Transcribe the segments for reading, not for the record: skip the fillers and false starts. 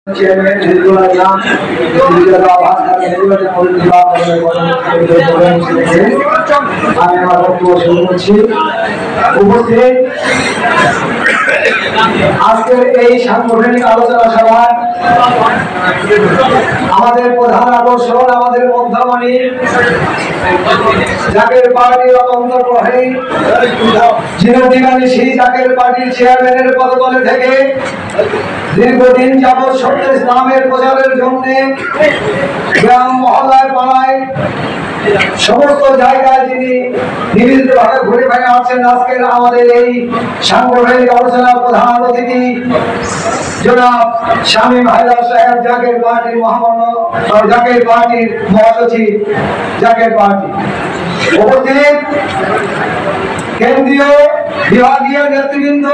Chairman Hizbul ইসলাম আমি আমার বক্তব্য শুরু করছি। উপস্থিত আজকের এই সাংগঠনিক আলোচনা সভায় আমাদের প্রধান আকর্ষণ, আমাদের মধ্যমণি জাকের পার্টির অন্তর্গ্রহী চিরদিবানিশী জাকের পার্টির চেয়ারম্যানের পদতলে থেকে দীর্ঘদিন যাবৎ সত্য ইসলামের প্রচারের জন্য গ্রাম মহল্লায় পাড়ায় সমস্ত জায়গায় যিনি নিবেদিতভাবে ঘুরে ফিরে আসছেন। আজকের আমাদের এই সাংগঠনিক আলোচনার প্রধান অতিথি জনাব শামীম হায়দার সাহেব, জাকের পার্টির জাকের পার্টির মহাসচিব, জাকের পার্টি। উপস্থিত কেন্দ্রীয় বিভাগীয় নেতৃবৃন্দ,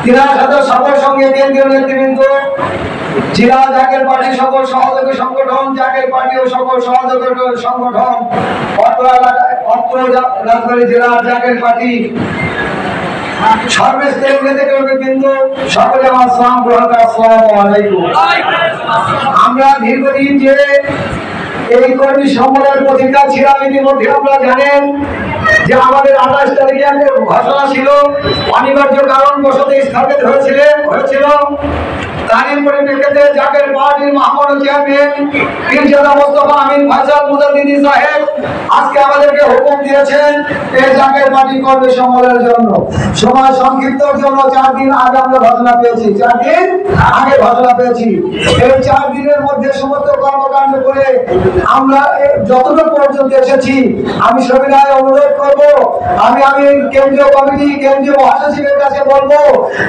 তিনার সাথে সকল সঙ্গে কেন্দ্রীয় নেতৃবৃন্দ, জেলা জাকের পার্টির সকল সহযোগী সংগঠন, জাকের পার্টি ও সকল সহযোগী সংগঠন, অত্র রাজবাড়ী জেলার জাকের পার্টি সর্বস্তরের নেতৃবৃন্দ, সকলে আমার সালাম গ্রহণ করে আসসালামু আলাইকুম। আমরা দীর্ঘদিন যে এই কর্মী সম্মেলনের প্রতিজ্ঞা ছিলাম, ইতিমধ্যে আপনারা জানেন যে আমাদের 28 তারিখে একটা ঘোষণা ছিল, অনিবার্য কারণবশত স্থগিত হয়েছিল। তারই পরিপ্রেক্ষিতে জাকের পার্টির মহামান্য চেয়ারম্যান পীরজাদা মোস্তফা আমিন ফয়সাল মুজাদ্দিদি সাহেব আজকে আমাদেরকে হুকুম দিয়েছেন এই জাকের পার্টি কর্মী সম্মেলনের জন্য। সময় সংক্ষিপ্তর জন্য 4 দিন আগে আমরা ঘোষণা পেয়েছি, 4 দিন আগে ঘোষণা পেয়েছি। এই 4 দিনের মধ্যে সমস্ত কর্মকাণ্ড করে আমরা যতটুকু পর্যন্ত এসেছি, আমি সবিনয় অনুরোধ করব, আমি কেন্দ্রীয় কমিটি, কেন্দ্রীয় মহাসচিবের কাছে বলবো,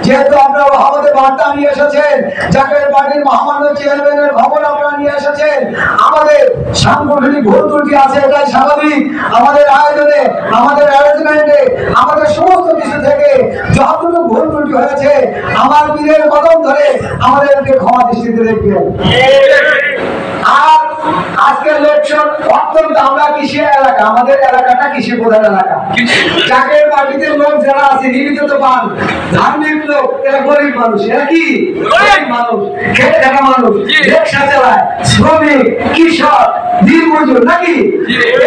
যেহেতু আপনারা আমাদের বার্তা নিয়ে এসেছেন, জাকের পার্টির মহামান্য চেয়ারম্যানের খবর আপনারা নিয়ে এসেছেন, আমাদের সাংগঠনিক ভুল ত্রুটি আছে, এটাই স্বাভাবিক। আমাদের আয়োজনে, আমাদের অ্যারেঞ্জমেন্টে, আমাদের সমস্ত কিছু থেকে যতটুকু ভুল ত্রুটি হয়েছে, আমার পীরের কদম ধরে আমাদেরকে ক্ষমা দৃষ্টিতে দেখবেন। আর আজকের লোকজন অত্যন্ত, আমরা কৃষি এলাকা, আমাদের এলাকাটা কৃষি প্রধান এলাকা। জাকের পার্টিতে লোক যারা আছে নিবেদিত পান, ধার্মিক লোক, এরা গরিব মানুষ। এরা কি গরিব মানুষ, খেটে খাওয়া মানুষ, রিকশা চালায়, শ্রমিক, কৃষক, দিনমজুর, নাকি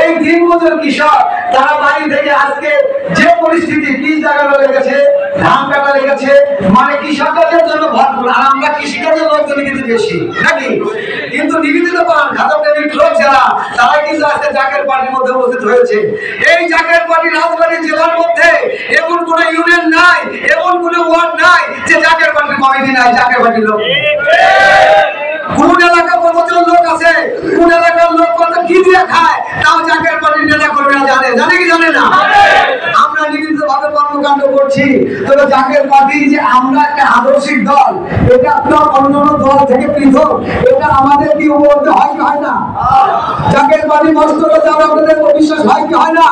এই দিনমজুর কৃষক, তারা বাড়ি থেকে আজকে যে পরিস্থিতি, বীজ লাগানো লেগেছে, ধান কাটা লেগেছে, মানে কৃষকদের জন্য ভরপুর। আর আমরা কৃষিকাজের লোকজন কিন্তু বেশি, নাকি? কিন্তু নিবেদিত পান খাতাপ্রেমিক লোক যারা, তারা কিন্তু আজকে জাকের পার্টির মধ্যে উপস্থিত হয়েছে। এই জাকের পার্টি রাজবাড়ী জেলার মধ্যে এমন কোন ইউনিয়ন নাই, এমন কোন ওয়ার্ড নাই যে জাকের পার্টির কমিটি নাই, জাকের পার্টির লোক। কোন এলাকা কতজন লোক আছে, কোন এলাকার লোক কত কি দিয়ে খায়, তাও জাকের পার্টির নেতা কর্মীরা জানে কি জানে না? আমরা নিবিড়ভাবে কর্মকাণ্ড করছি। তবে জাকের পার্টি যে আমরা একটা আদর্শিক দল, এটা আপনার অন্যান্য দল থেকে পৃথক, এটা আমাদের কি উপলব্ধি হয় কি হয় না? জাকের পার্টি মস্তকে যারা আপনাদের বিশ্বাস হয় কি হয় না?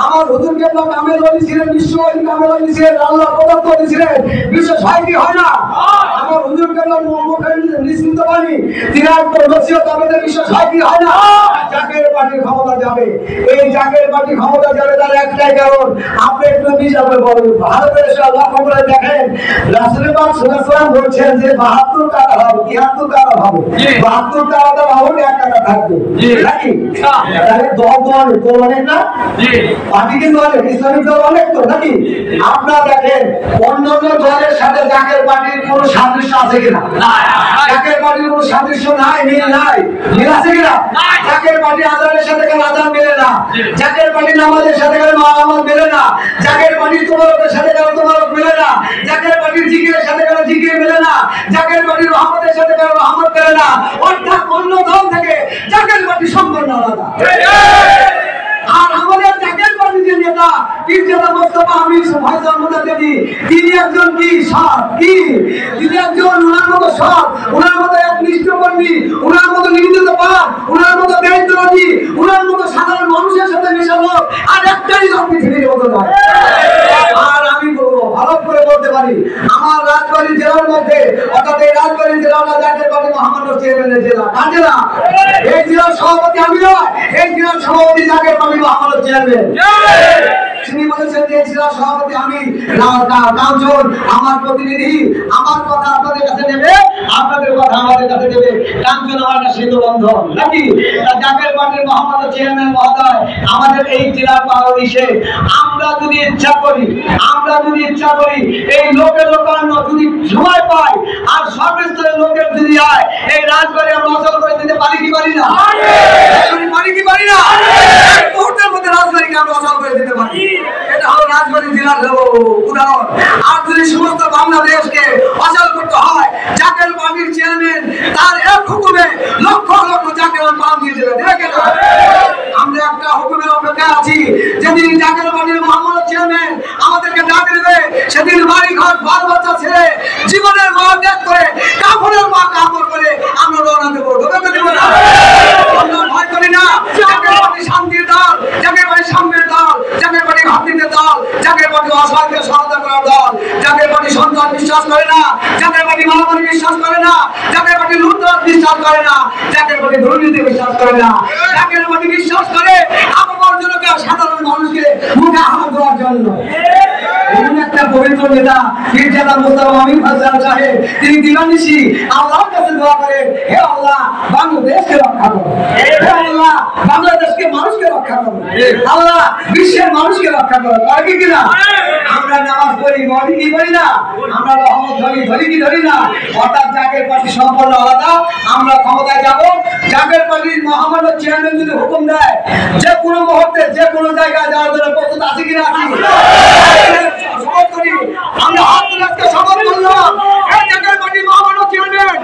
আমার হুজুর কেবলা কামেল ওলি ছিলেন, বিশ্ব ওলি কামেল ওলি ছিলেন, আল্লাহ পদার্থ ওলি ছিলেন, বিশ্বাস হয় কি হয় না? আমার হুজুর কেবলা মুখের নিশ্চিন্ত বাণী, তিনার নসিহত আমাদের বিশ্বাস হয় কি হয় না? জাকের পার্টির ক্ষমতা যাবে। এই জাকের পার্টি ক্ষমতা যাবে তার একটাই কারণ, আপনি একটু বিচারে বলুন, ভালো করে লক্ষ্য করে দেখেন, রাসূল পাক সাল্লাল্লাহু আলাইহি ওয়াসাল্লাম বলছেন যে 72 কাটা হবে, 73 কাটা হবে, 72 কাটা হবে, এক কাটা থাকবে, নাকি? তাহলে দল অনেক না, পার্টি কিন্তু অনেক, ইসলামিক দল অনেক তো, নাকি? আপনারা দেখেন অন্যান্য দলের সাথে জাকের পার্টির কোন সাদৃশ্য আছে কিনা? জাকের পার্টির কোন সাদৃশ্য নাই, মিল নাই, মিল আছে কিনা? জাকের পার্টি আজানের সাথে কেন আজান মেলে না, জাকের পার্টি নামাজের সাথে কেন নামাজ মেলে না, জাকের পার্টি তোবারকের সাথে কেন তোবারক মেলে না, জাকের পার্টির জিকিরের সাথে কেন জিকির মেলে না, জাকের পার্টির রহমতের সাথে কেন রহমত মেলে না। অর্থাৎ অন্য দল থেকে জাকের পার্টি সম্পূর্ণ আলাদা। আর আমাদের জাকের পার্টির যে নেতা পীরজাদা মোস্তফা আমিন ফয়সাল মুজাদ্দিদি, তিনি একজন কি সৎ, কি তিনি একজন উনার মতো সৎ, উনার মতো একনিষ্ঠ কর্মী, উনার মতো নিবেদিত পান, উনার মতো দায়িত্ববাদী, উনার মতো সাধারণ মানুষের সাথে মেশানো আর একটাই লোক পৃথিবীর মতো নয়। আর আমি ভালো করে বলতে পারি, আমার রাজবাড়ী জেলার মধ্যে, অর্থাৎ এই রাজবাড়ী জেলা জাকের পার্টি মহামান্য চেয়ারম্যানের জেলা, কার জেলা? এই জেলার সভাপতি আমি নয়, এই জেলার সভাপতি জাকের পার্টি মহামান্য চেয়ারম্যান। তিনি বলেছেন যে জেলা সভাপতি আমি, কাঞ্চন আমার প্রতিনিধি, আমার কথা আপনাদের কাছে নেবে, আপনাদের কথা কাঞ্চনজঙ্ঘা সেতু বন্ধন নাকি জাকের পার্টির মহামান্য চেয়ারম্যান মহোদয় আমাদের এই জেলার পাদদেশে আমরা যদি ইচ্ছা করি এই লোকের লোকান্ন যদি সময় পাই আর সর্বস্তরের লোকের যদি আয় এই রাজবাড়ি আমরা অচল করে দিতে পারি কি পারি না? পারি না? মুহূর্তের মধ্যে রাজবাড়িকে আমরা অচল করে দিতে পারি। এটা হলো রাজবাড়ি জেলার উদাহরণ। আর যদি সমস্ত বাংলাদেশকে অচল করতে হয়, জাকের পার্টির চেয়ারম্যান তার এক হুকুমে লক্ষ লক্ষ জাকের পান দিয়ে দেবে। আমরা একটা হুকুমের অপেক্ষা আছি, যেদিন জাকের পার্টির মহামান্য চেয়ারম্যান আমাদেরকে ডাক দেবে, সেদিন বাড়ি ঘর বাল বাচ্চা ছেড়ে জীবনের মা ত্যাগ করে কাপড়ের মা কাপড় করে আমরা রওনা দেবো। আমরা ভয় করি না। জাকের পার্টি শান্তির দল, জাকের পার্টি সাম্যের দল, জাকের পার্টি ভাতৃত্বের দল, জাকের পার্টি অসহায়কে সহায়তা করার দল, জাকের পার্টি সন্তান বিশ্বাস করে না, জাকের পার্টি মহামারী বিশ্বাস করে না, জাকের পার্টি লুটতরাজ বিশ্বাস করে না, জাকের পার্টি দুর্নীতি বিশ্বাস করে না, জাকের পার্টি বিশ্বাস করে আপামর জনকে সাধারণ মানুষকে মুখে হাত দেওয়ার জন্য। একটা পবিত্র নেতা মির্জাদা মোস্তফা আমির হাসান সাহেব তিনি দিবানিশি আল্লাহর কাছে দোয়া করেন, হে আল্লাহ বাংলাদেশকে রক্ষা করো, হে আল্লাহ বাংলাদেশকে মানুষকে রক্ষা করো, আল্লাহ বিশ্বের মানুষকে রক্ষা করো। পারি কি না? আমরা নামাজ পড়ি, বলি কি বলি না? আমরা রহমত ধরি কি ধরি না? অর্থাৎ জাকের পার্টি সম্পূর্ণ আলাদা। আমরা ক্ষমতায় যাব, জাকের পার্টির মহামান্য চেয়ারম্যান যদি হুকুম দেয় যে কোনো মুহূর্তে যে কোনো জায়গায় যাওয়ার জন্য প্রস্তুত আছে কিনা? আছি। আমরা হাত তুলে শপথ করলাম, এই জাকের পার্টির মহামান্য চেয়ারম্যান